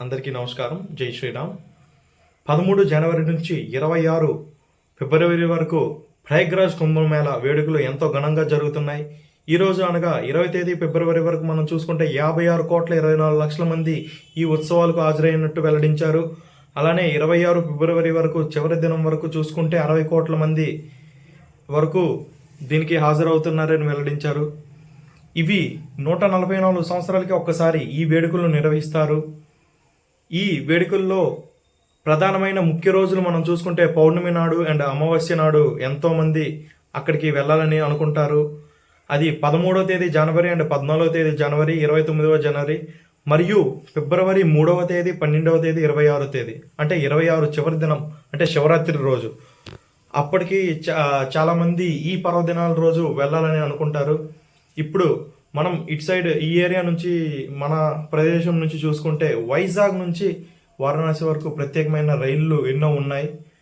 అందరికీ నమస్కారం. జై శ్రీరామ్. 13 జనవరి నుంచి 26 ఫిబ్రవరి వరకు ప్రయాగ్రాజ్ కుంభమేళా వేడుకలు ఎంతో ఘనంగా జరుగుతున్నాయి. ఈరోజు అనగా 20 తేదీ ఫిబ్రవరి వరకు మనం చూసుకుంటే 56,24,00,000 మంది ఈ ఉత్సవాలకు హాజరైనట్టు వెల్లడించారు. అలానే 26 ఫిబ్రవరి వరకు చివరి దినం వరకు చూసుకుంటే 60 కోట్ల మంది వరకు దీనికి హాజరవుతున్నారని వెల్లడించారు. ఇవి 144 సంవత్సరాలకి ఒక్కసారి ఈ వేడుకలు నిర్వహిస్తారు. ఈ వేడుకల్లో ప్రధానమైన ముఖ్య రోజులు మనం చూసుకుంటే పౌర్ణమి నాడు అండ్ అమావాస్య నాడు ఎంతోమంది అక్కడికి వెళ్ళాలని అనుకుంటారు. అది 13వ తేదీ జనవరి అండ్ 14వ తేదీ జనవరి, 29వ జనవరి మరియు ఫిబ్రవరి 3వ తేదీ, 12వ తేదీ, 26వ తేదీ అంటే 26 చివరి దినం అంటే శివరాత్రి రోజు. అప్పటికి చాలామంది ఈ పర్వదినాల రోజు వెళ్ళాలని అనుకుంటారు. ఇప్పుడు మనం ఇటు సైడ్ ఈ ఏరియా నుంచి మన ప్రదేశం నుంచి చూసుకుంటే వైజాగ్ నుంచి వారణాసి వరకు ప్రత్యేకమైన రైళ్లు ఎన్నో ఉన్నాయి.